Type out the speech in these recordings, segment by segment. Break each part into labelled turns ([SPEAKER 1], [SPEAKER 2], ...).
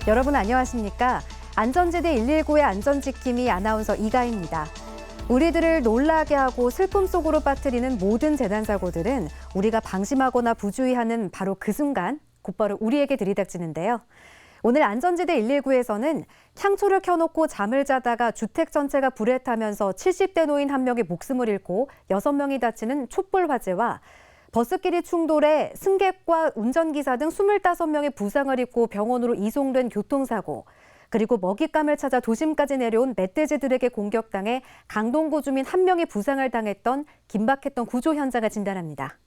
[SPEAKER 1] 여러분 안녕하십니까? 안전지대 119의 안전지킴이 아나운서 이가희입니다. 우리들을 놀라게 하고 슬픔 속으로 빠뜨리는 모든 재난사고들은 우리가 방심하거나 부주의하는 바로 그 순간 곧바로 우리에게 들이닥치는데요. 오늘 안전지대 119에서는 향초를 켜놓고 잠을 자다가 주택 전체가 불에 타면서 70대 노인 한 명이 목숨을 잃고 6명이 다치는 촛불 화재와 버스끼리 충돌해 승객과 운전기사 등 25명이 부상을 입고 병원으로 이송된 교통사고, 그리고 먹잇감을 찾아 도심까지 내려온 멧돼지들에게 공격당해 강동구 주민 한 명이 부상을 당했던 긴박했던 구조 현장을 진단합니다.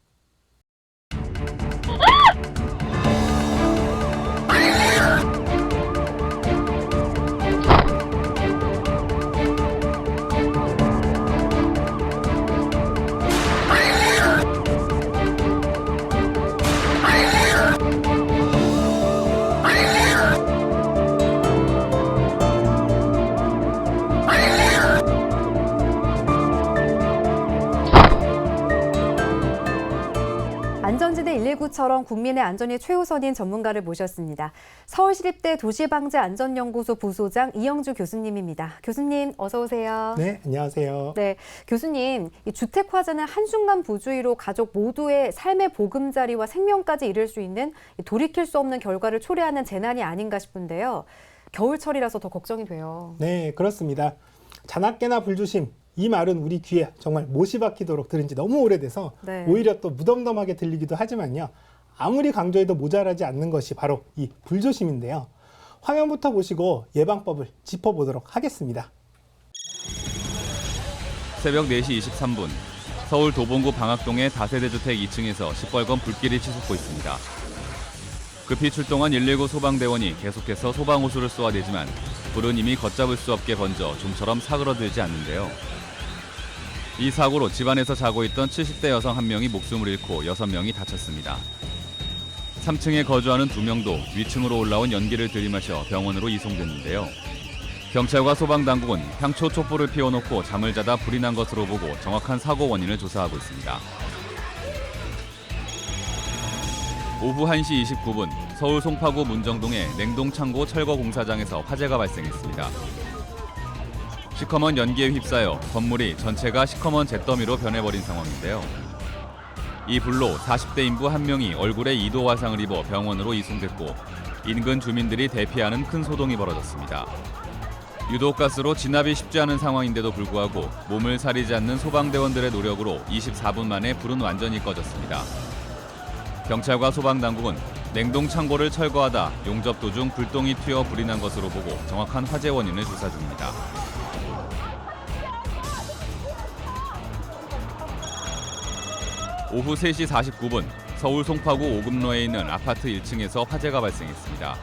[SPEAKER 1] 안전지대 119처럼 국민의 안전이 최우선인 전문가를 모셨습니다. 서울시립대 도시방재안전연구소 부소장 이영주 교수님입니다. 교수님 어서 오세요.
[SPEAKER 2] 네, 안녕하세요.
[SPEAKER 1] 네, 교수님, 이 주택 화재는 한순간 부주의로 가족 모두의 삶의 보금자리와 생명까지 잃을 수 있는 돌이킬 수 없는 결과를 초래하는 재난이 아닌가 싶은데요. 겨울철이라서 더 걱정이 돼요.
[SPEAKER 2] 네, 그렇습니다. 자나깨나 불조심. 이 말은 우리 귀에 정말 못이 박히도록 들은 지 너무 오래돼서
[SPEAKER 1] 네.
[SPEAKER 2] 오히려 또 무덤덤하게 들리기도 하지만요. 아무리 강조해도 모자라지 않는 것이 바로 이 불조심인데요. 화면부터 보시고 예방법을 짚어보도록 하겠습니다.
[SPEAKER 3] 새벽 4시 23분, 서울 도봉구 방학동의 다세대 주택 2층에서 시뻘건 불길이 치솟고 있습니다. 급히 출동한 119 소방대원이 계속해서 소방호수를 쏘아대지만 불은 이미 걷잡을 수 없게 번져 좀처럼 사그러들지 않는데요. 이 사고로 집안에서 자고 있던 70대 여성 한 명이 목숨을 잃고 6명이 다쳤습니다. 3층에 거주하는 2명도 위층으로 올라온 연기를 들이마셔 병원으로 이송됐는데요. 경찰과 소방당국은 향초 촛불을 피워놓고 잠을 자다 불이 난 것으로 보고 정확한 사고 원인을 조사하고 있습니다. 오후 1시 29분 서울 송파구 문정동의 냉동창고 철거 공사장에서 화재가 발생했습니다. 시커먼 연기에 휩싸여 건물이 전체가 시커먼 잿더미로 변해버린 상황인데요. 이 불로 40대 인부 한 명이 얼굴에 2도 화상을 입어 병원으로 이송됐고 인근 주민들이 대피하는 큰 소동이 벌어졌습니다. 유독가스로 진압이 쉽지 않은 상황인데도 불구하고 몸을 사리지 않는 소방대원들의 노력으로 24분 만에 불은 완전히 꺼졌습니다. 경찰과 소방당국은 냉동창고를 철거하다 용접 도중 불똥이 튀어 불이 난 것으로 보고 정확한 화재 원인을 조사 중입니다. 오후 3시 49분 서울 송파구 오금로에 있는 아파트 1층에서 화재가 발생했습니다.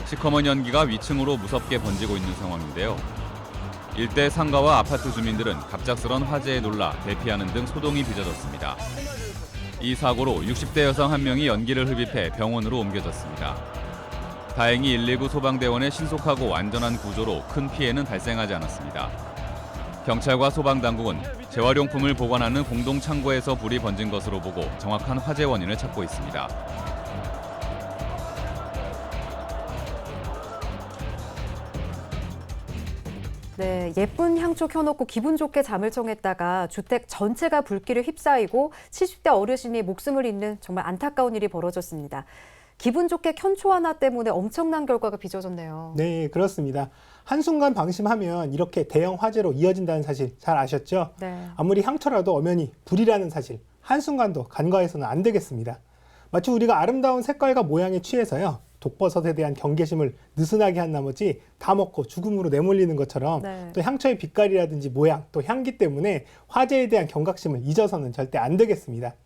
[SPEAKER 3] 시커먼 연기가 위층으로 무섭게 번지고 있는 상황인데요. 일대 상가와 아파트 주민들은 갑작스런 화재에 놀라 대피하는 등 소동이 빚어졌습니다. 이 사고로 60대 여성 한 명이 연기를 흡입해 병원으로 옮겨졌습니다. 다행히 119 소방대원의 신속하고 안전한 구조로 큰 피해는 발생하지 않았습니다. 경찰과 소방당국은 재활용품을 보관하는 공동창고에서 불이 번진 것으로 보고 정확한 화재 원인을 찾고 있습니다.
[SPEAKER 1] 네, 예쁜 향초 켜놓고 기분 좋게 잠을 청했다가 주택 전체가 불길에 휩싸이고 70대 어르신이 목숨을 잃는 정말 안타까운 일이 벌어졌습니다. 기분 좋게 켠초 하나 때문에 엄청난 결과가 빚어졌네요.
[SPEAKER 2] 네, 그렇습니다. 한순간 방심하면 이렇게 대형 화재로 이어진다는 사실 잘 아셨죠?
[SPEAKER 1] 네.
[SPEAKER 2] 아무리 향초라도 엄연히 불이라는 사실 한순간도 간과해서는 안 되겠습니다. 마치 우리가 아름다운 색깔과 모양에 취해서요. 독버섯에 대한 경계심을 느슨하게 한 나머지 다 먹고 죽음으로 내몰리는 것처럼
[SPEAKER 1] 네.
[SPEAKER 2] 또 향초의 빛깔이라든지 모양 또 향기 때문에 화재에 대한 경각심을 잊어서는 절대 안 되겠습니다.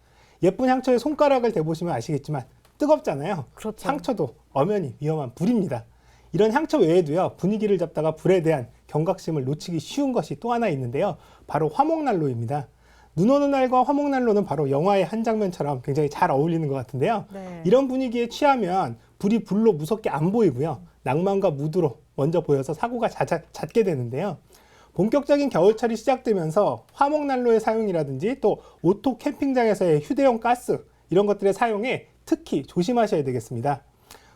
[SPEAKER 2] 예쁜 향초에 손가락을 대보시면 아시겠지만 뜨겁잖아요.
[SPEAKER 1] 그렇죠.
[SPEAKER 2] 향초도 엄연히 위험한 불입니다. 이런 향초 외에도요, 분위기를 잡다가 불에 대한 경각심을 놓치기 쉬운 것이 또 하나 있는데요. 바로 화목난로입니다. 눈 오는 날과 화목난로는 바로 영화의 한 장면처럼 굉장히 잘 어울리는 것 같은데요.
[SPEAKER 1] 네.
[SPEAKER 2] 이런 분위기에 취하면 불이 불로 무섭게 안 보이고요. 낭만과 무드로 먼저 보여서 사고가 잦게 되는데요. 본격적인 겨울철이 시작되면서 화목난로의 사용이라든지 또 오토 캠핑장에서의 휴대용 가스 이런 것들의 사용에 특히 조심하셔야 되겠습니다.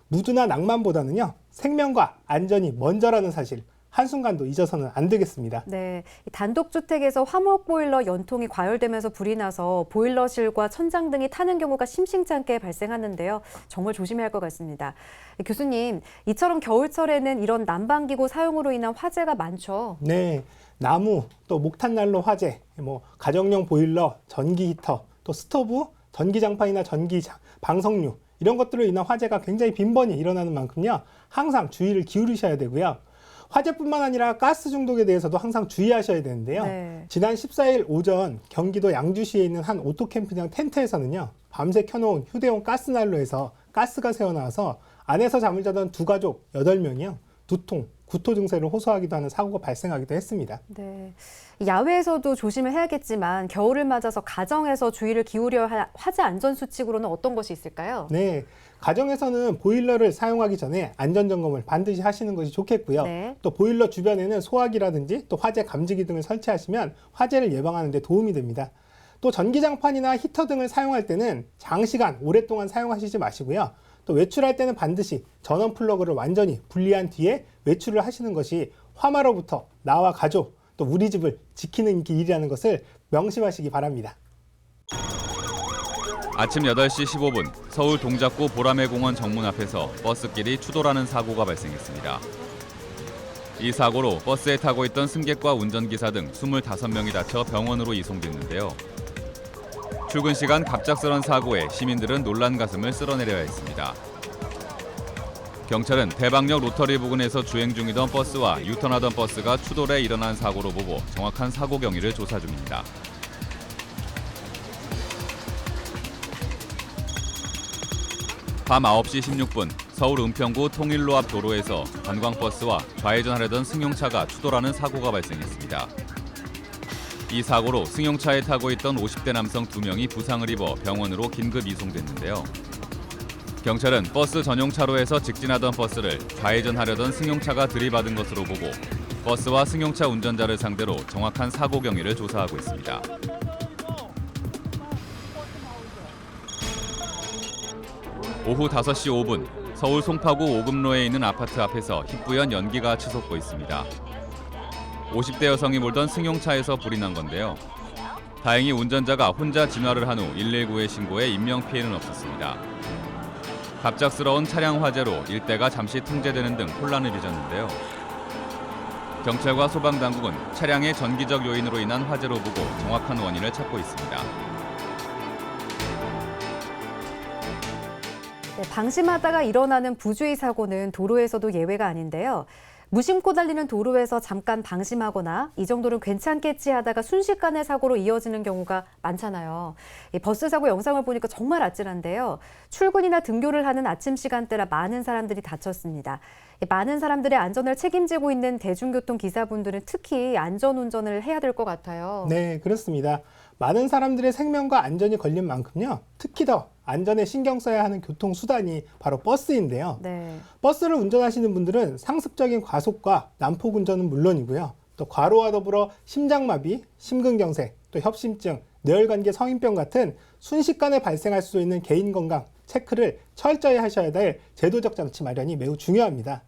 [SPEAKER 2] 무드나 낭만보다는요, 생명과 안전이 먼저라는 사실 한순간도 잊어서는 안 되겠습니다.
[SPEAKER 1] 네, 이 단독주택에서 화목 보일러 연통이 과열되면서 불이 나서 보일러실과 천장 등이 타는 경우가 심심치 않게 발생하는데요. 정말 조심해야 할 것 같습니다. 교수님, 이처럼 겨울철에는 이런 난방기구 사용으로 인한 화재가 많죠.
[SPEAKER 2] 네, 나무, 또 목탄난로 화재, 가정용 보일러, 전기 히터, 또 스토브, 전기장판이나 방석류 이런 것들로 인한 화재가 굉장히 빈번히 일어나는 만큼요, 항상 주의를 기울이셔야 되고요. 화재뿐만 아니라 가스 중독에 대해서도 항상 주의하셔야 되는데요.
[SPEAKER 1] 네.
[SPEAKER 2] 지난 14일 오전 경기도 양주시에 있는 한 오토캠핑장 텐트에서는요, 밤새 켜놓은 휴대용 가스난로에서 가스가 새어나와서 안에서 잠을 자던 두 가족 8명이요, 두통, 구토 증세를 호소하기도 하는 사고가 발생하기도 했습니다.
[SPEAKER 1] 네, 야외에서도 조심을 해야겠지만 겨울을 맞아서 가정에서 주의를 기울여야 할 화재 안전 수칙으로는 어떤 것이 있을까요?
[SPEAKER 2] 네, 가정에서는 보일러를 사용하기 전에 안전점검을 반드시 하시는 것이 좋겠고요.
[SPEAKER 1] 네.
[SPEAKER 2] 또 보일러 주변에는 소화기라든지 또 화재 감지기 등을 설치하시면 화재를 예방하는 데 도움이 됩니다. 또 전기장판이나 히터 등을 사용할 때는 장시간 오랫동안 사용하시지 마시고요. 또 외출할 때는 반드시 전원 플러그를 완전히 분리한 뒤에 외출을 하시는 것이 화마로부터 나와 가족, 또 우리 집을 지키는 일이라는 것을 명심하시기 바랍니다.
[SPEAKER 3] 아침 8시 15분 서울 동작구 보라매공원 정문 앞에서 버스끼리 추돌하는 사고가 발생했습니다. 이 사고로 버스에 타고 있던 승객과 운전기사 등 25명이 다쳐 병원으로 이송됐는데요. 출근 시간 갑작스런 사고에 시민들은 놀란 가슴을 쓸어내려야 했습니다. 경찰은 대방역 로터리 부근에서 주행 중이던 버스와 유턴하던 버스가 추돌해 일어난 사고로 보고 정확한 사고 경위를 조사 중입니다. 밤 9시 16분 서울 은평구 통일로 앞 도로에서 관광버스와 좌회전하려던 승용차가 추돌하는 사고가 발생했습니다. 이 사고로 승용차에 타고 있던 50대 남성 2명이 부상을 입어 병원으로 긴급 이송됐는데요. 경찰은 버스 전용 차로에서 직진하던 버스를 좌회전하려던 승용차가 들이받은 것으로 보고 버스와 승용차 운전자를 상대로 정확한 사고 경위를 조사하고 있습니다. 오후 5시 5분 서울 송파구 오금로에 있는 아파트 앞에서 희뿌연 연기가 치솟고 있습니다. 50대 여성이 몰던 승용차에서 불이 난 건데요. 다행히 운전자가 혼자 진화를 한 후 119에 신고해 인명피해는 없었습니다. 갑작스러운 차량 화재로 일대가 잠시 통제되는 등 혼란을 빚었는데요. 경찰과 소방당국은 차량의 전기적 요인으로 인한 화재로 보고 정확한 원인을 찾고 있습니다.
[SPEAKER 1] 네, 방심하다가 일어나는 부주의 사고는 도로에서도 예외가 아닌데요. 무심코 달리는 도로에서 잠깐 방심하거나 이 정도는 괜찮겠지 하다가 순식간에 사고로 이어지는 경우가 많잖아요. 이 버스 사고 영상을 보니까 정말 아찔한데요. 출근이나 등교를 하는 아침 시간대라 많은 사람들이 다쳤습니다. 많은 사람들의 안전을 책임지고 있는 대중교통 기사분들은 특히 안전운전을 해야 될 것 같아요.
[SPEAKER 2] 네, 그렇습니다. 많은 사람들의 생명과 안전이 걸린 만큼요, 특히 더 안전에 신경 써야 하는 교통수단이 바로 버스인데요.
[SPEAKER 1] 네.
[SPEAKER 2] 버스를 운전하시는 분들은 상습적인 과속과 난폭 운전은 물론이고요. 또 과로와 더불어 심장마비, 심근경색, 또 협심증, 뇌혈관계 성인병 같은 순식간에 발생할 수 있는 개인 건강 체크를 철저히 하셔야 될 제도적 장치 마련이 매우 중요합니다.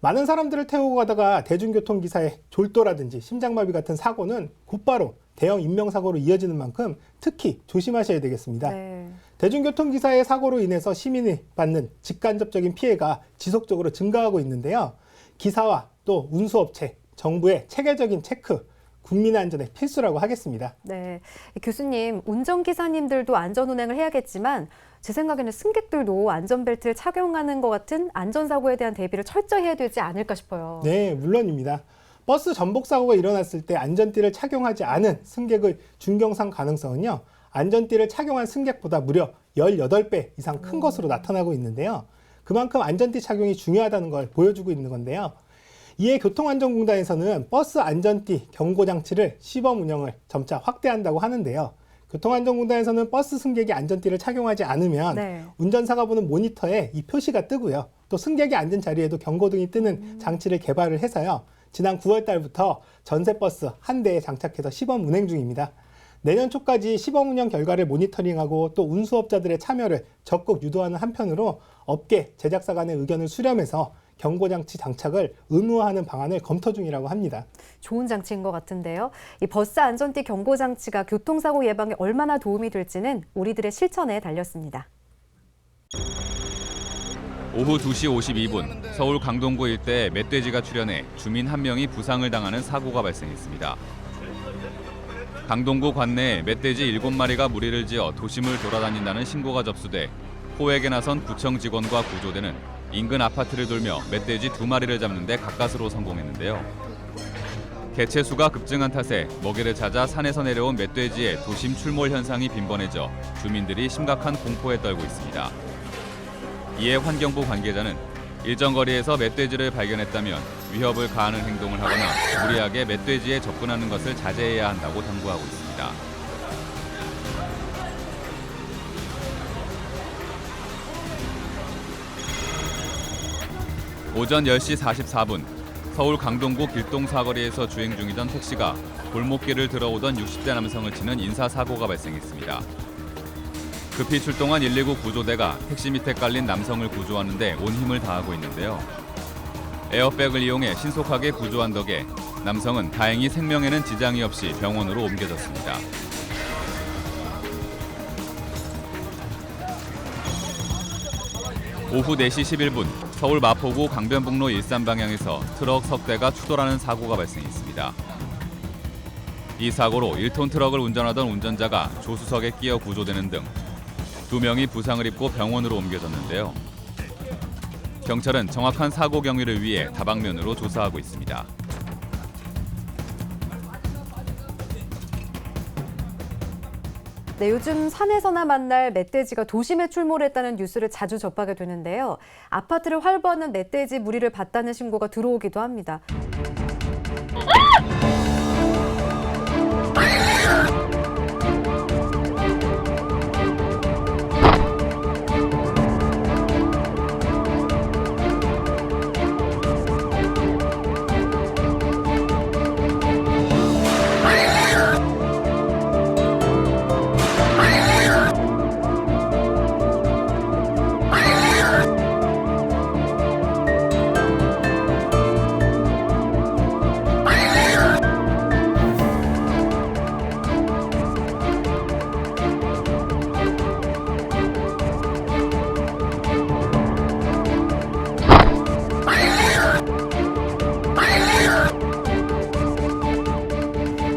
[SPEAKER 2] 많은 사람들을 태우고 가다가 대중교통기사의 졸도라든지 심장마비 같은 사고는 곧바로 대형 인명사고로 이어지는 만큼 특히 조심하셔야 되겠습니다.
[SPEAKER 1] 네.
[SPEAKER 2] 대중교통기사의 사고로 인해서 시민이 받는 직간접적인 피해가 지속적으로 증가하고 있는데요. 기사와 또 운수업체, 정부의 체계적인 체크, 국민의 안전에 필수라고 하겠습니다.
[SPEAKER 1] 네. 교수님, 운전기사님들도 안전운행을 해야겠지만 제 생각에는 승객들도 안전벨트를 착용하는 것 같은 안전사고에 대한 대비를 철저히 해야 되지 않을까 싶어요.
[SPEAKER 2] 네, 물론입니다. 버스 전복 사고가 일어났을 때 안전띠를 착용하지 않은 승객의 중경상 가능성은요, 안전띠를 착용한 승객보다 무려 18배 이상 큰 것으로 나타나고 있는데요. 그만큼 안전띠 착용이 중요하다는 걸 보여주고 있는 건데요. 이에 교통안전공단에서는 버스 안전띠 경고장치를 시범 운영을 점차 확대한다고 하는데요. 교통안전공단에서는 버스 승객이 안전띠를 착용하지 않으면
[SPEAKER 1] 네.
[SPEAKER 2] 운전사가 보는 모니터에 이 표시가 뜨고요. 또 승객이 앉은 자리에도 경고등이 뜨는 장치를 개발을 해서요. 지난 9월 달부터 전세버스 한 대에 장착해서 시범 운행 중입니다. 내년 초까지 시범 운영 결과를 모니터링하고 또 운수업자들의 참여를 적극 유도하는 한편으로 업계, 제작사 간의 의견을 수렴해서 경고장치 장착을 의무화하는 방안을 검토 중이라고 합니다.
[SPEAKER 1] 좋은 장치인 것 같은데요. 이 버스 안전띠 경보 장치가 교통사고 예방에 얼마나 도움이 될지는 우리들의 실천에 달렸습니다.
[SPEAKER 3] 오후 2시 52분 서울 강동구 일대에 멧돼지가 출현해 주민 한 명이 부상을 당하는 사고가 발생했습니다. 강동구 관내에 멧돼지 7마리가 무리를 지어 도심을 돌아다닌다는 신고가 접수돼 포획에 나선 구청 직원과 구조대는 인근 아파트를 돌며 멧돼지 2마리를 잡는 데 가까스로 성공했는데요. 개체 수가 급증한 탓에 먹이를 찾아 산에서 내려온 멧돼지의 도심 출몰 현상이 빈번해져 주민들이 심각한 공포에 떨고 있습니다. 이에 환경부 관계자는 일정 거리에서 멧돼지를 발견했다면 위협을 가하는 행동을 하거나 무리하게 멧돼지에 접근하는 것을 자제해야 한다고 당부하고 있습니다. 오전 10시 44분 서울 강동구 길동 사거리에서 주행 중이던 택시가 골목길을 들어오던 60대 남성을 치는 인사사고가 발생했습니다. 급히 출동한 119 구조대가 택시 밑에 깔린 남성을 구조하는 데 온 힘을 다하고 있는데요. 에어백을 이용해 신속하게 구조한 덕에 남성은 다행히 생명에는 지장이 없이 병원으로 옮겨졌습니다. 오후 4시 11분 서울 마포구 강변북로 일산 방향에서 트럭 석 대가 추돌하는 사고가 발생했습니다. 이 사고로 1톤 트럭을 운전하던 운전자가 조수석에 끼어 구조되는 등 2명이 부상을 입고 병원으로 옮겨졌는데요. 경찰은 정확한 사고 경위를 위해 다방면으로 조사하고 있습니다.
[SPEAKER 1] 네, 요즘 산에서나 만날 멧돼지가 도심에 출몰했다는 뉴스를 자주 접하게 되는데요. 아파트를 활보하는 멧돼지 무리를 봤다는 신고가 들어오기도 합니다.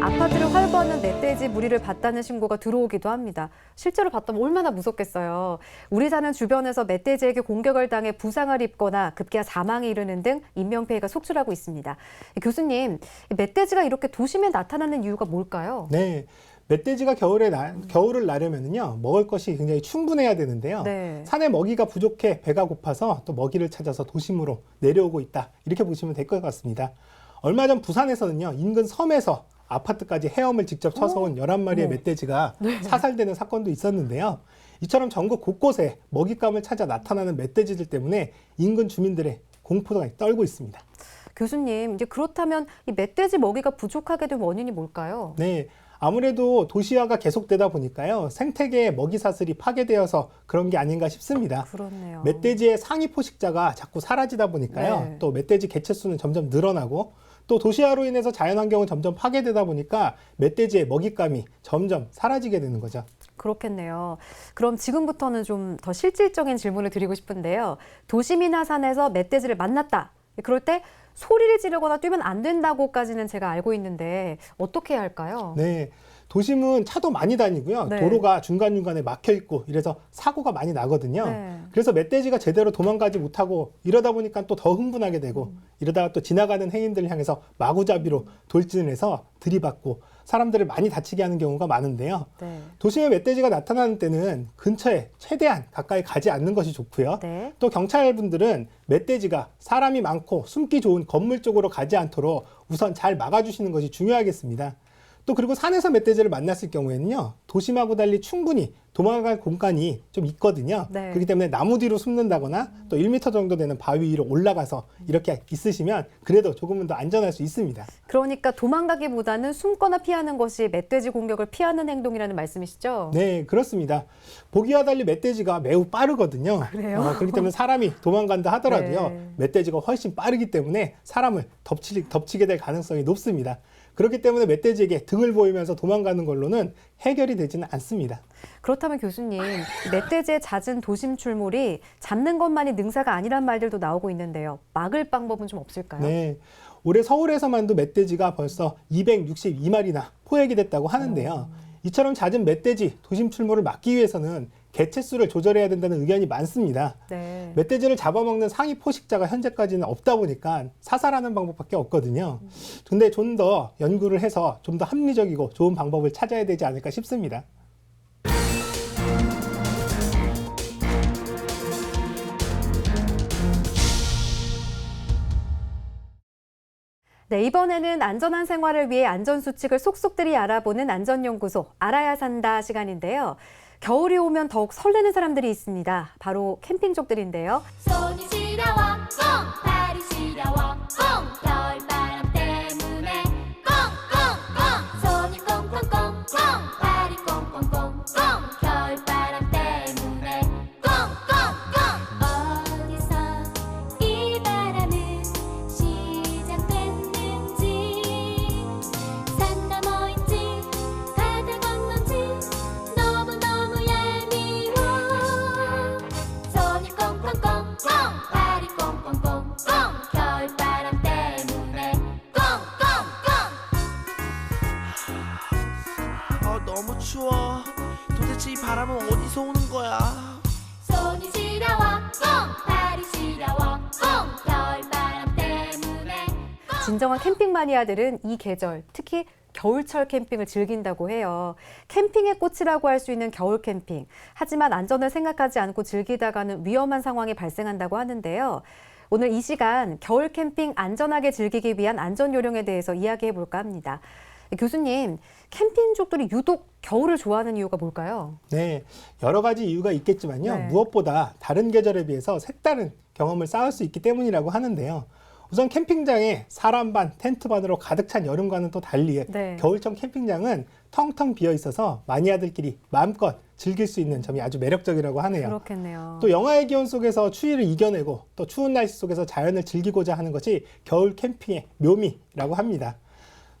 [SPEAKER 1] 아파트를 활보하는 멧돼지 무리를 봤다는 신고가 들어오기도 합니다. 실제로 봤다면 얼마나 무섭겠어요. 우리 사는 주변에서 멧돼지에게 공격을 당해 부상을 입거나 급기야 사망에 이르는 등 인명피해가 속출하고 있습니다. 교수님, 멧돼지가 이렇게 도심에 나타나는 이유가 뭘까요?
[SPEAKER 2] 네. 멧돼지가 겨울을 나려면요 먹을 것이 굉장히 충분해야 되는데요.
[SPEAKER 1] 네.
[SPEAKER 2] 산에 먹이가 부족해 배가 고파서 또 먹이를 찾아서 도심으로 내려오고 있다. 이렇게 보시면 될 것 같습니다. 얼마 전 부산에서는요 인근 섬에서 아파트까지 헤엄을 직접 쳐서 온 11마리의 멧돼지가 사살되는 사건도 있었는데요. 이처럼 전국 곳곳에 먹잇감을 찾아 나타나는 멧돼지들 때문에 인근 주민들의 공포가 떨고 있습니다.
[SPEAKER 1] 교수님, 이제 그렇다면 이 멧돼지 먹이가 부족하게 된 원인이 뭘까요?
[SPEAKER 2] 네. 아무래도 도시화가 계속되다 보니까요. 생태계의 먹이 사슬이 파괴되어서 그런 게 아닌가 싶습니다.
[SPEAKER 1] 그렇네요.
[SPEAKER 2] 멧돼지의 상위 포식자가 자꾸 사라지다 보니까요.
[SPEAKER 1] 네.
[SPEAKER 2] 또 멧돼지 개체 수는 점점 늘어나고 또 도시화로 인해서 자연환경은 점점 파괴되다 보니까 멧돼지의 먹잇감이 점점 사라지게 되는 거죠.
[SPEAKER 1] 그렇겠네요. 그럼 지금부터는 좀 더 실질적인 질문을 드리고 싶은데요. 도심이나 산에서 멧돼지를 만났다. 그럴 때 소리를 지르거나 뛰면 안 된다고까지는 제가 알고 있는데 어떻게 해야 할까요?
[SPEAKER 2] 네. 도심은 차도 많이 다니고요.
[SPEAKER 1] 네.
[SPEAKER 2] 도로가 중간중간에 막혀 있고 이래서 사고가 많이 나거든요.
[SPEAKER 1] 네.
[SPEAKER 2] 그래서 멧돼지가 제대로 도망가지 못하고 이러다 보니까 또 더 흥분하게 되고 이러다가 또 지나가는 행인들을 향해서 마구잡이로 돌진을 해서 들이받고 사람들을 많이 다치게 하는 경우가 많은데요.
[SPEAKER 1] 네.
[SPEAKER 2] 도심에 멧돼지가 나타나는 때는 근처에 최대한 가까이 가지 않는 것이 좋고요.
[SPEAKER 1] 네.
[SPEAKER 2] 또 경찰분들은 멧돼지가 사람이 많고 숨기 좋은 건물 쪽으로 가지 않도록 우선 잘 막아주시는 것이 중요하겠습니다. 또 그리고 산에서 멧돼지를 만났을 경우에는요, 도심하고 달리 충분히 도망갈 공간이 좀 있거든요.
[SPEAKER 1] 네.
[SPEAKER 2] 그렇기 때문에 나무 뒤로 숨는다거나 또 1m 정도 되는 바위 위로 올라가서 이렇게 있으시면 그래도 조금은 더 안전할 수 있습니다.
[SPEAKER 1] 그러니까 도망가기보다는 숨거나 피하는 것이 멧돼지 공격을 피하는 행동이라는 말씀이시죠?
[SPEAKER 2] 네, 그렇지게 보기와 달리 멧돼지가 매우 빠르거든요.
[SPEAKER 1] 그래요?
[SPEAKER 2] 그렇기 때문에 사람이 도망간다 하더라도요,
[SPEAKER 1] 네.
[SPEAKER 2] 멧돼지가 훨씬 빠르기 때문에 사람을 덮치게 될 가능성이 높습니다. 그렇기 때문에 멧돼지에게 등을 보이면서 도망가는 걸로는 해결이 되지는 않습니다.
[SPEAKER 1] 그렇다면 교수님, 멧돼지의 잦은 도심 출몰이 잡는 것만이 능사가 아니란 말들도 나오고 있는데요. 막을 방법은 좀 없을까요?
[SPEAKER 2] 네, 올해 서울에서만도 멧돼지가 벌써 262마리나 포획이 됐다고 하는데요. 이처럼 잦은 멧돼지 도심 출몰을 막기 위해서는 개체수를 조절해야 된다는 의견이 많습니다.
[SPEAKER 1] 네.
[SPEAKER 2] 멧돼지를 잡아먹는 상위 포식자가 현재까지는 없다 보니까 사살하는 방법밖에 없거든요. 근데 좀 더 연구를 해서 좀 더 합리적이고 좋은 방법을 찾아야 되지 않을까 싶습니다.
[SPEAKER 1] 네, 이번에는 안전한 생활을 위해 안전수칙을 속속들이 알아보는 안전연구소 알아야 산다 시간인데요. 겨울이 오면 더욱 설레는 사람들이 있습니다. 바로 캠핑족들인데요.
[SPEAKER 4] 손이 시려워 꽁 발이 시려워 꽁 겨울바람 때문에 꽁꽁꽁 손이 꽁꽁꽁 꽁 발이 꽁꽁꽁 꽁 겨울바람 때문에 꽁꽁꽁 어디서 이 바람은 시작됐는지 산 너머인지 바다 건너인지 너무너무 얄미워 손이 꽁꽁꽁 꽁 발이 꽁꽁꽁 꽁 겨울바람 때문에 꽁꽁꽁
[SPEAKER 5] 너무 추워. 도대체 이 바람은 어디서 오는 거야?
[SPEAKER 4] 손이 시려워 꽁 발이 시려워 꽁 겨울바람 때문에
[SPEAKER 1] 진정한 캠핑 마니아들은 이 계절, 특히 겨울철 캠핑을 즐긴다고 해요. 캠핑의 꽃이라고 할 수 있는 겨울 캠핑. 하지만 안전을 생각하지 않고 즐기다가는 위험한 상황이 발생한다고 하는데요. 오늘 이 시간 겨울 캠핑 안전하게 즐기기 위한 안전 요령에 대해서 이야기해 볼까 합니다. 교수님, 캠핑족들이 유독 겨울을 좋아하는 이유가 뭘까요?
[SPEAKER 2] 네, 여러 가지 이유가 있겠지만요.
[SPEAKER 1] 네.
[SPEAKER 2] 무엇보다 다른 계절에 비해서 색다른 경험을 쌓을 수 있기 때문이라고 하는데요. 우선 캠핑장에 사람 반, 텐트 반으로 가득 찬 여름과는 또 달리
[SPEAKER 1] 네.
[SPEAKER 2] 겨울철 캠핑장은 텅텅 비어 있어서 마니아들끼리 마음껏 즐길 수 있는 점이 아주 매력적이라고 하네요.
[SPEAKER 1] 그렇겠네요.
[SPEAKER 2] 또 영하의 기온 속에서 추위를 이겨내고 또 추운 날씨 속에서 자연을 즐기고자 하는 것이 겨울 캠핑의 묘미라고 합니다.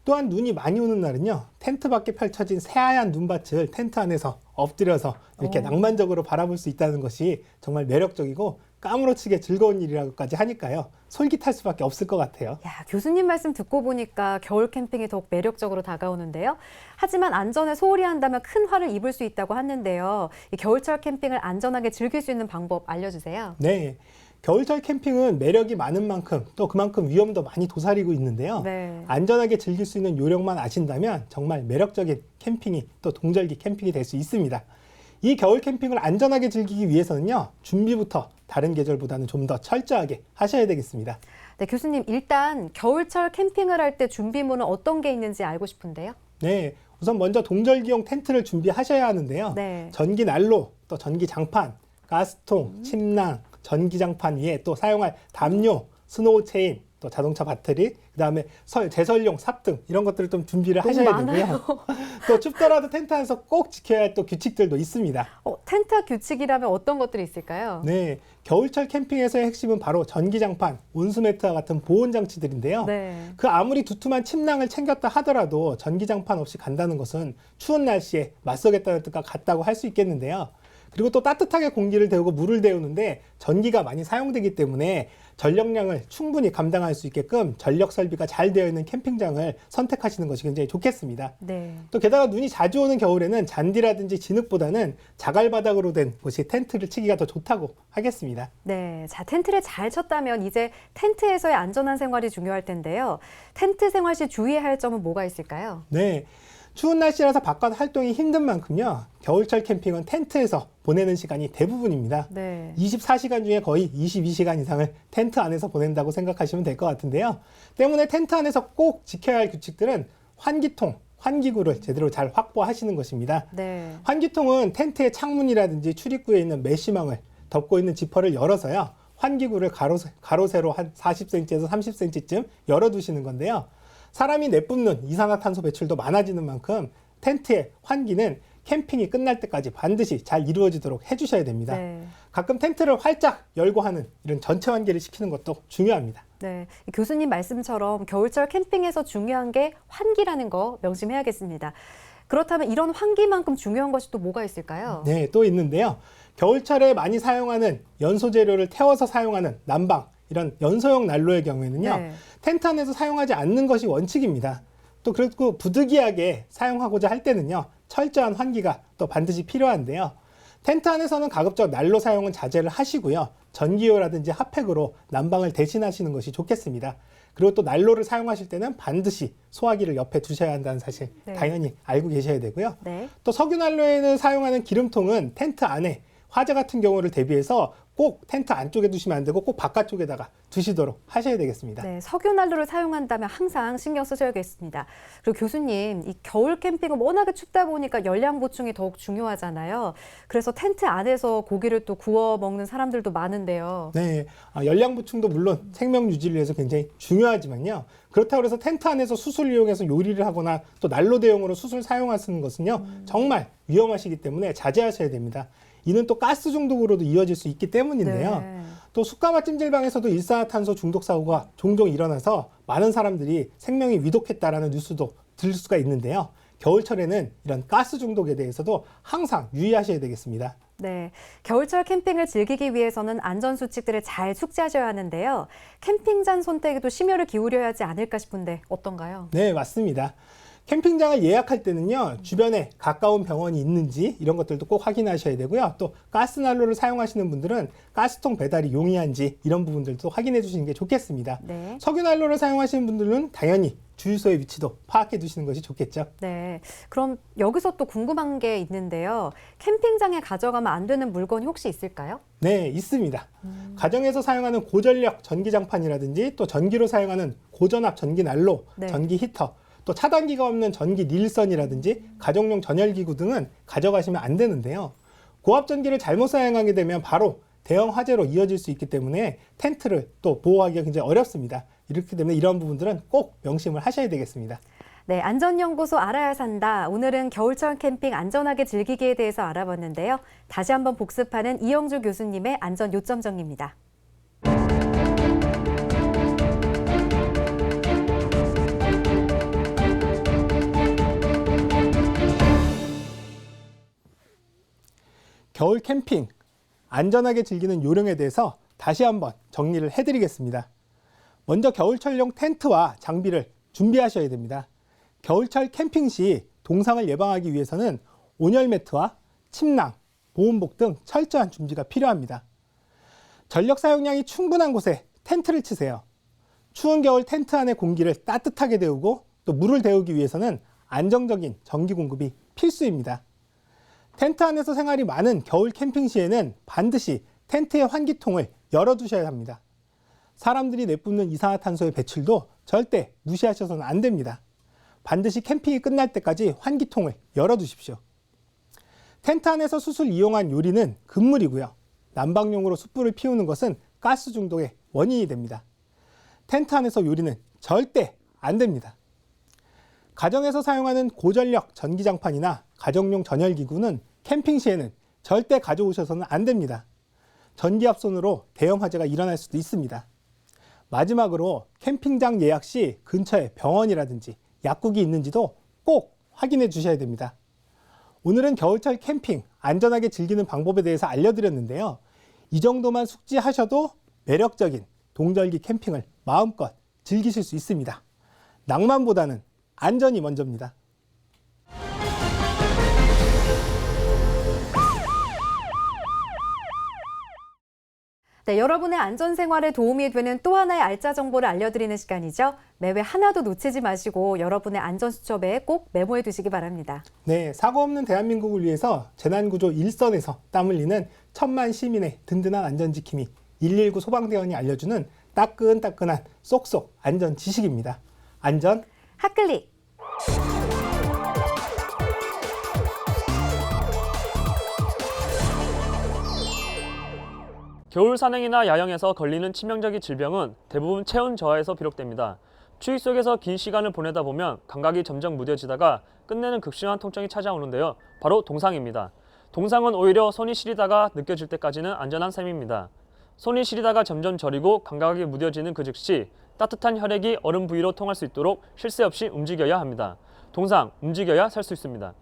[SPEAKER 2] 또한 눈이 많이 오는 날은요, 텐트 밖에 펼쳐진 새하얀 눈밭을 텐트 안에서 엎드려서 이렇게 낭만적으로 바라볼 수 있다는 것이 정말 매력적이고 까무러치게 즐거운 일이라고까지 하니까요, 솔깃할 수밖에 없을 것 같아요.
[SPEAKER 1] 야, 교수님 말씀 듣고 보니까 겨울 캠핑이 더욱 매력적으로 다가오는데요. 하지만 안전에 소홀히 한다면 큰 화를 입을 수 있다고 하는데요. 이 겨울철 캠핑을 안전하게 즐길 수 있는 방법 알려주세요.
[SPEAKER 2] 네, 겨울철 캠핑은 매력이 많은 만큼 또 그만큼 위험도 많이 도사리고 있는데요.
[SPEAKER 1] 네.
[SPEAKER 2] 안전하게 즐길 수 있는 요령만 아신다면 정말 매력적인 캠핑이 또 동절기 캠핑이 될 수 있습니다. 이 겨울 캠핑을 안전하게 즐기기 위해서는요, 준비부터 다른 계절보다는 좀 더 철저하게 하셔야 되겠습니다.
[SPEAKER 1] 네, 교수님, 일단 겨울철 캠핑을 할 때 준비물은 어떤 게 있는지 알고 싶은데요.
[SPEAKER 2] 네, 우선 먼저 동절기용 텐트를 준비하셔야 하는데요.
[SPEAKER 1] 네.
[SPEAKER 2] 전기 난로, 또 전기 장판, 가스통, 침낭, 전기장판 위에 또 사용할 담요, 스노우 체인, 또 자동차 배터리, 그다음에 제설용 삽 등 이런 것들을 좀 준비를
[SPEAKER 1] 너무
[SPEAKER 2] 하셔야
[SPEAKER 1] 많아요.
[SPEAKER 2] 되고요. 또 춥더라도 텐트 안에서 꼭 지켜야 할 또 규칙들도 있습니다.
[SPEAKER 1] 텐트 규칙이라면 어떤 것들이 있을까요?
[SPEAKER 2] 네, 겨울철 캠핑에서의 핵심은 바로 전기장판, 온수매트와 같은 보온 장치들인데요.
[SPEAKER 1] 네.
[SPEAKER 2] 그 아무리 두툼한 침낭을 챙겼다 하더라도 전기장판 없이 간다는 것은 추운 날씨에 맞서겠다는 뜻과 같다고 할 수 있겠는데요. 그리고 또 따뜻하게 공기를 데우고 물을 데우는데 전기가 많이 사용되기 때문에 전력량을 충분히 감당할 수 있게끔 전력 설비가 잘 되어 있는 캠핑장을 선택하시는 것이 굉장히 좋겠습니다.
[SPEAKER 1] 네.
[SPEAKER 2] 또 게다가 눈이 자주 오는 겨울에는 잔디라든지 진흙보다는 자갈바닥으로 된 곳이 텐트를 치기가 더 좋다고 하겠습니다.
[SPEAKER 1] 네. 자, 텐트를 잘 쳤다면 이제 텐트에서의 안전한 생활이 중요할 텐데요. 텐트 생활 시 주의해야 할 점은 뭐가 있을까요?
[SPEAKER 2] 네, 추운 날씨라서 바깥 활동이 힘든 만큼요, 겨울철 캠핑은 텐트에서 보내는 시간이 대부분입니다.
[SPEAKER 1] 네.
[SPEAKER 2] 24시간 중에 거의 22시간 이상을 텐트 안에서 보낸다고 생각하시면 될 것 같은데요. 때문에 텐트 안에서 꼭 지켜야 할 규칙들은 환기통, 환기구를 제대로 잘 확보하시는 것입니다.
[SPEAKER 1] 네.
[SPEAKER 2] 환기통은 텐트의 창문이라든지 출입구에 있는 메쉬망을 덮고 있는 지퍼를 열어서요. 환기구를 가로 세로 한 40cm에서 30cm쯤 열어두시는 건데요. 사람이 내뿜는 이산화탄소 배출도 많아지는 만큼 텐트의 환기는 캠핑이 끝날 때까지 반드시 잘 이루어지도록 해주셔야 됩니다.
[SPEAKER 1] 네.
[SPEAKER 2] 가끔 텐트를 활짝 열고 하는 이런 전체 환기를 시키는 것도 중요합니다.
[SPEAKER 1] 네. 교수님 말씀처럼 겨울철 캠핑에서 중요한 게 환기라는 거 명심해야겠습니다. 그렇다면 이런 환기만큼 중요한 것이 또 뭐가 있을까요?
[SPEAKER 2] 네, 또 있는데요. 겨울철에 많이 사용하는 연소 재료를 태워서 사용하는 난방, 이런 연소형 난로의 경우에는요.
[SPEAKER 1] 네.
[SPEAKER 2] 텐트 안에서 사용하지 않는 것이 원칙입니다. 또 그리고 부득이하게 사용하고자 할 때는요. 철저한 환기가 또 반드시 필요한데요. 텐트 안에서는 가급적 난로 사용은 자제를 하시고요. 전기요라든지 핫팩으로 난방을 대신하시는 것이 좋겠습니다. 그리고 또 난로를 사용하실 때는 반드시 소화기를 옆에 두셔야 한다는 사실
[SPEAKER 1] 네.
[SPEAKER 2] 당연히 알고 계셔야 되고요.
[SPEAKER 1] 네.
[SPEAKER 2] 또 석유 난로에는 사용하는 기름통은 텐트 안에 화재 같은 경우를 대비해서 꼭 텐트 안쪽에 두시면 안 되고 꼭 바깥쪽에다가 두시도록 하셔야 되겠습니다.
[SPEAKER 1] 네, 석유 난로를 사용한다면 항상 신경 쓰셔야겠습니다. 그리고 교수님, 이 겨울 캠핑은 워낙에 춥다 보니까 열량 보충이 더욱 중요하잖아요. 그래서 텐트 안에서 고기를 또 구워 먹는 사람들도 많은데요.
[SPEAKER 2] 네, 열량 보충도 물론 생명 유지를 위해서 굉장히 중요하지만요. 그렇다고 해서 텐트 안에서 숯을 이용해서 요리를 하거나 또 난로 대용으로 숯을 사용하시는 것은요. 정말 위험하시기 때문에 자제하셔야 됩니다. 이는 또 가스 중독으로도 이어질 수 있기 때문인데요.
[SPEAKER 1] 네.
[SPEAKER 2] 또 숯가마 찜질방에서도 일산화탄소 중독 사고가 종종 일어나서 많은 사람들이 생명이 위독했다라는 뉴스도 들을 수가 있는데요. 겨울철에는 이런 가스 중독에 대해서도 항상 유의하셔야 되겠습니다.
[SPEAKER 1] 네, 겨울철 캠핑을 즐기기 위해서는 안전수칙들을 잘 숙지하셔야 하는데요. 캠핑장 선택에도 심혈을 기울여야 하지 않을까 싶은데 어떤가요?
[SPEAKER 2] 네, 맞습니다. 캠핑장을 예약할 때는요, 주변에 가까운 병원이 있는지 이런 것들도 꼭 확인하셔야 되고요. 또 가스난로를 사용하시는 분들은 가스통 배달이 용이한지 이런 부분들도 확인해 주시는 게 좋겠습니다.
[SPEAKER 1] 네.
[SPEAKER 2] 석유난로를 사용하시는 분들은 당연히 주유소의 위치도 파악해 두시는 것이 좋겠죠.
[SPEAKER 1] 네, 그럼 여기서 또 궁금한 게 있는데요. 캠핑장에 가져가면 안 되는 물건이 혹시 있을까요?
[SPEAKER 2] 네, 있습니다. 가정에서 사용하는 고전력 전기장판이라든지 또 전기로 사용하는 고전압 전기난로,
[SPEAKER 1] 네.
[SPEAKER 2] 전기 히터, 또 차단기가 없는 전기 릴선이라든지 가정용 전열기구 등은 가져가시면 안 되는데요. 고압 전기를 잘못 사용하게 되면 바로 대형 화재로 이어질 수 있기 때문에 텐트를 또 보호하기가 굉장히 어렵습니다. 이렇기 때문에 이런 부분들은 꼭 명심을 하셔야 되겠습니다.
[SPEAKER 1] 네, 안전연구소 알아야 산다. 오늘은 겨울철 캠핑 안전하게 즐기기에 대해서 알아봤는데요. 다시 한번 복습하는 이영주 교수님의 안전 요점 정리입니다.
[SPEAKER 2] 겨울 캠핑 안전하게 즐기는 요령에 대해서 다시 한번 정리를 해드리겠습니다. 먼저 겨울철용 텐트와 장비를 준비하셔야 됩니다. 겨울철 캠핑 시 동상을 예방하기 위해서는 온열 매트와 침낭, 보온복 등 철저한 준비가 필요합니다. 전력 사용량이 충분한 곳에 텐트를 치세요. 추운 겨울 텐트 안의 공기를 따뜻하게 데우고 또 물을 데우기 위해서는 안정적인 전기 공급이 필수입니다. 텐트 안에서 생활이 많은 겨울 캠핑 시에는 반드시 텐트의 환기통을 열어두셔야 합니다. 사람들이 내뿜는 이산화탄소의 배출도 절대 무시하셔서는 안 됩니다. 반드시 캠핑이 끝날 때까지 환기통을 열어두십시오. 텐트 안에서 숯을 이용한 요리는 금물이고요. 난방용으로 숯불을 피우는 것은 가스 중독의 원인이 됩니다. 텐트 안에서 요리는 절대 안 됩니다. 가정에서 사용하는 고전력 전기장판이나 가정용 전열기구는 캠핑 시에는 절대 가져오셔서는 안 됩니다. 전기압선으로 대형 화재가 일어날 수도 있습니다. 마지막으로 캠핑장 예약 시 근처에 병원이라든지 약국이 있는지도 꼭 확인해 주셔야 됩니다. 오늘은 겨울철 캠핑 안전하게 즐기는 방법에 대해서 알려드렸는데요. 이 정도만 숙지하셔도 매력적인 동절기 캠핑을 마음껏 즐기실 수 있습니다. 낭만보다는 안전이 먼저입니다.
[SPEAKER 1] 네, 여러분의 안전생활에 도움이 되는 또 하나의 알짜 정보를 알려드리는 시간이죠. 매회 하나도 놓치지 마시고 여러분의 안전수첩에 꼭 메모해 두시기 바랍니다.
[SPEAKER 2] 네, 사고 없는 대한민국을 위해서 재난구조 일선에서 땀 흘리는 1000만 시민의 든든한 안전지킴이 119 소방대원이 알려주는 따끈따끈한 쏙쏙 안전 지식입니다. 안전
[SPEAKER 1] 핫클릭!
[SPEAKER 6] 겨울 산행이나 야영에서 걸리는 치명적인 질병은 대부분 체온 저하에서 비롯됩니다. 추위 속에서 긴 시간을 보내다 보면 감각이 점점 무뎌지다가 끝내는 극심한 통증이 찾아오는데요. 바로 동상입니다. 동상은 오히려 손이 시리다가 느껴질 때까지는 안전한 셈입니다. 손이 시리다가 점점 저리고 감각이 무뎌지는 그 즉시 따뜻한 혈액이 얼음 부위로 통할 수 있도록 쉴 새 없이 움직여야 합니다. 동상, 움직여야 살 수 있습니다.